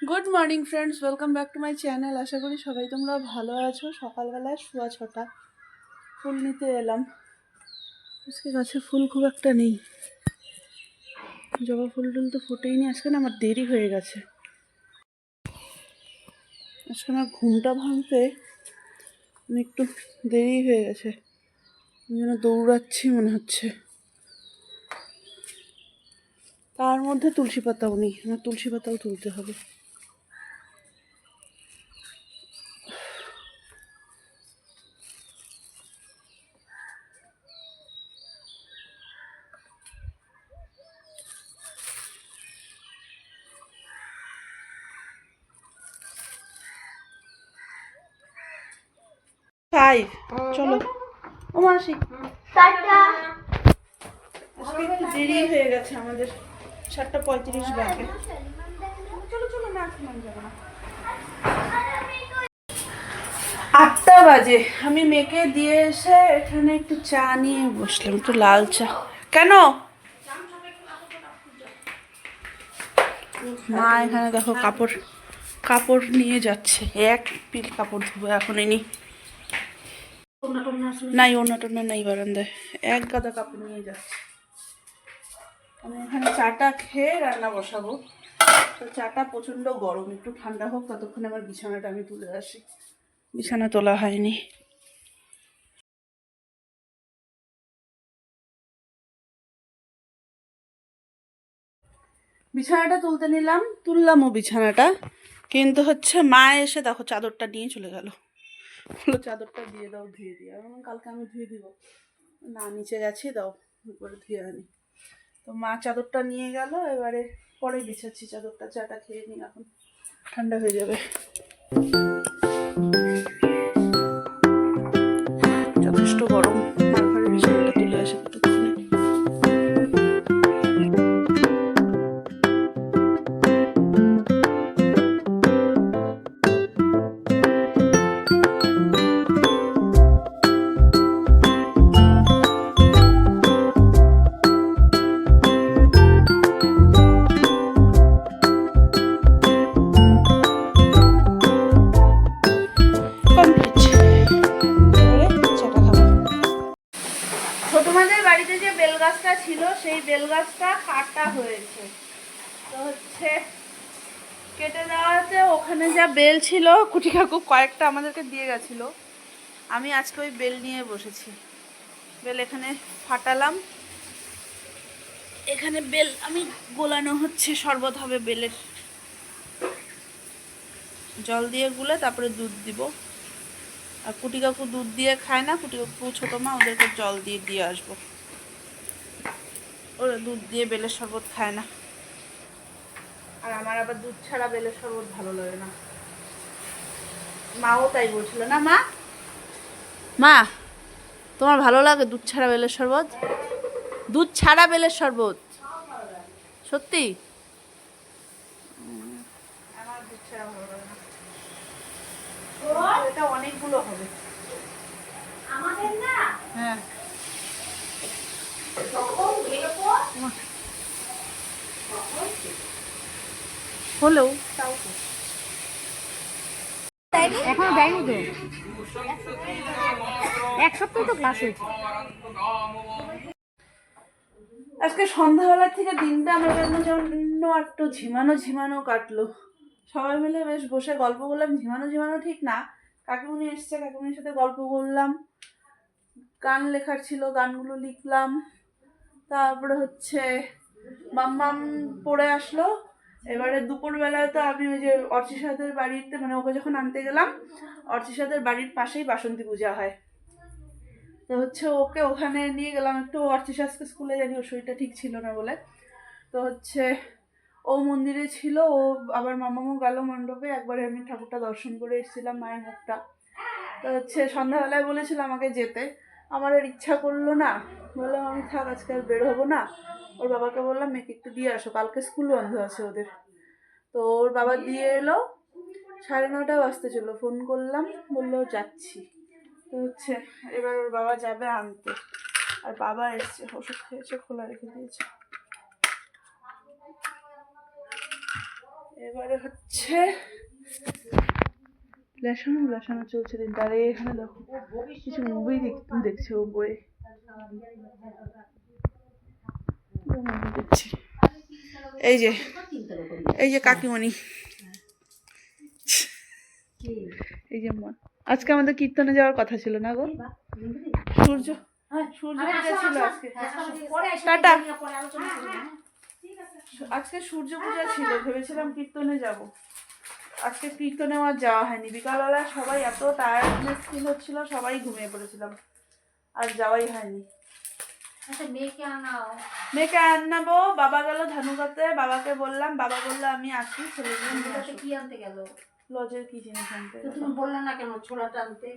Good morning friends, welcome back to my channel. আশা করি সবাই তোমরা ভালো আছো। সকালবেলায় 6:15 ফুল নিতে এলাম। আজকে গাছে ফুল খুব একটা নেই, জবা ফুল টুল তো ফোটেই নি। আজকে না আমার দেরি হয়ে গেছে। আজকে আমার ঘুমটা ভাঙতে একটু দেরি হয়ে গেছে, আমি যেন দৌড়াচ্ছি মনে হচ্ছে। তার মধ্যে তুলসী পাতাও নেই, আমার তুলসী পাতাও তুলতে হবে। তাই চলো ও মাসি, আজকে একটু দেরি হয়ে গেছে আমাদের, 7:35 বাজে। চলো চলো, না এখন আমি যাবো না। 8টা বাজে। আমি মেয়েকে দিয়ে এসে এখানে একটু চা নিয়ে বসলাম, একটু লাল চা। কেন মা এখানে দেখো কাপড় কাপড় নিয়ে যাচ্ছে, এক পিল কাপড় ধোবো এখন এনি। নাই ওনা টোনা নাই বারান্দায়, এক গাদা কাপড় নিয়ে যাচ্ছে। আমি এখানে চাটা খেয়ে রান্না বসাবো। তো চাটা প্রচণ্ড গরম, একটু ঠান্ডা হোক ততক্ষণে আমার বিছানাটা আমি তুলে আসি। বিছানা তোলা হয়নি। বিছানাটা তুলতে নিলাম, তুললামও বিছানাটা, কিন্তু হচ্ছে মা এসে দেখো চাদরটা নিয়ে চলে গেল। বললো চাদরটা দিয়ে দাও, ধুয়ে দিয়ে। আমি কালকে আমি ধুয়ে দিব না, নিচে গেছি, দাও উপরে ধুয়ে আনি। তো মা চাদরটা নিয়ে গেল, এবারে পরে বিছাচ্ছি চাদরটা। চাটা খেয়ে নিই, এখন ঠান্ডা হয়ে যাবে। যথেষ্ট গরম, মার ঘরে বিছানাটা তুলে আসে কতক্ষণে। ছোটমাদের বাড়িতে যে বেল গাছটা ছিল, সেই বেল গাছটা কাটা হয়েছে। তো হচ্ছে কেটে দেওয়াতে ওখানে যা বেল ছিল, কুটি কাকু কয়েকটা আমাদেরকে দিয়ে গেছিলো। আমি আজকে ওই বেল নিয়ে বসেছি। বেল এখানে ফাটালাম, এখানে বেল আমি গোলানো হচ্ছে, শরবত হবে বেলের। জল দিয়ে গুলে তারপরে দুধ দিব। আর কুটি কাকু দুধ দিয়ে খায় না, কুটি কাকু ছোটো মা, ওদেরকে জল দিয়ে দিয়ে আসবো। ওরা দুধ দিয়ে বেলের শরবত খায় না, আর আমার আবার দুধ ছাড়া বেলের শরবত ভালো লাগে না। মাও তাই বলছিল না। মা মা তোমার ভালো লাগে দুধ ছাড়া বেলের শরবত? দুধ ছাড়া বেলের শরবত সত্যি? আমার দুধ ছাড়া ভালো লাগে না। এটা অনেকগুলো হবে আমাদের না। হ্যাঁ হলেও তাও তো এখনো দেয়নি তো, এক সপ্তাহ তো ক্লাস হয়েছে। আজকে সন্ধ্যাবেলা থেকে দিনটা আমার জন্য একটু ঝিমানো ঝিমানো কাটলো। সবাই মিলে বেশ বসে গল্প করলাম। ঝিমানো ঝিমানো ঠিক না, কাকিমুনি এসছে, কাকিমুনির সাথে গল্প করলাম, গান লেখার ছিল গানগুলো লিখলাম। তারপরে হচ্ছে মাম্মাম পড়ে আসলো। এবারে দুপুরবেলায় তো আমি ওই যে অর্চিসাদের বাড়িতে, মানে ওকে যখন আনতে গেলাম, অর্চিসাদের বাড়ির পাশেই বাসন্তী পূজা হয়। তো হচ্ছে ওকে ওখানে নিয়ে গেলাম একটু। অর্চিসাসকে স্কুলে জানি ওর শরীরটা ঠিক ছিল না বলে, তো হচ্ছে ও মন্দিরে ছিল, ও আবার মামামও গেল মণ্ডপে। একবারে আমি ঠাকুরটা দর্শন করে এসেছিলাম, মায়ের মুখটা। তো হচ্ছে সন্ধ্যাবেলায় বলেছিল আমাকে যেতে, আমার আর ইচ্ছা করলো না। বললাম আমি থাক, আজকে আর বের হবো না। ওর বাবাকে বললাম মেয়েকে একটু দিয়ে আসো, কালকে স্কুল বন্ধ আছে ওদের। তো ওর বাবা দিয়ে এলো, 9:30 বাজতে ছিল। ফোন করলাম, বললো যাচ্ছি। তো হচ্ছে এবার ওর বাবা যাবে আনতে। আর বাবা এসছে, ওষুধ খেয়েছে, খোলা রেখে দিয়েছে। এবারে হচ্ছে লেসানো চলছে দিনটা। আর এখানে দেখো কিছু মুভি দেখছে ও বই দেখছি। এই যে কাকিমণি, এই যে মা। আজকে আমাদের কীর্তনে যাওয়ার কথা ছিল না গো, সূর্য পূজা ছিল আজকে। টাটা। আজকে সূর্য পূজা ছিল, ভেবেছিলাম কীর্তনে যাব। আজকে কীর্তনে আর যাওয়া হয়নি। বিকালবেলা সবাই এত টায়ার্ডনেস ফিল হচ্ছিল, সবাই ঘুমিয়ে পড়েছিলাম, আর যাওয়াই হয়নি। মেয়েকে আনাবো, বাবা গেল ধানুকাতে, বাবাকে বললাম, বাবা বললো আমি আসি, ছেলে কি আনতে গেল? লজের কি জিনিস আনতে। তুমি বললে না কেন ছোলাটা আনতে?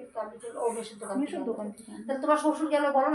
মিশুর দোকান থেকে। তোমার শ্বশুর গেল বলো।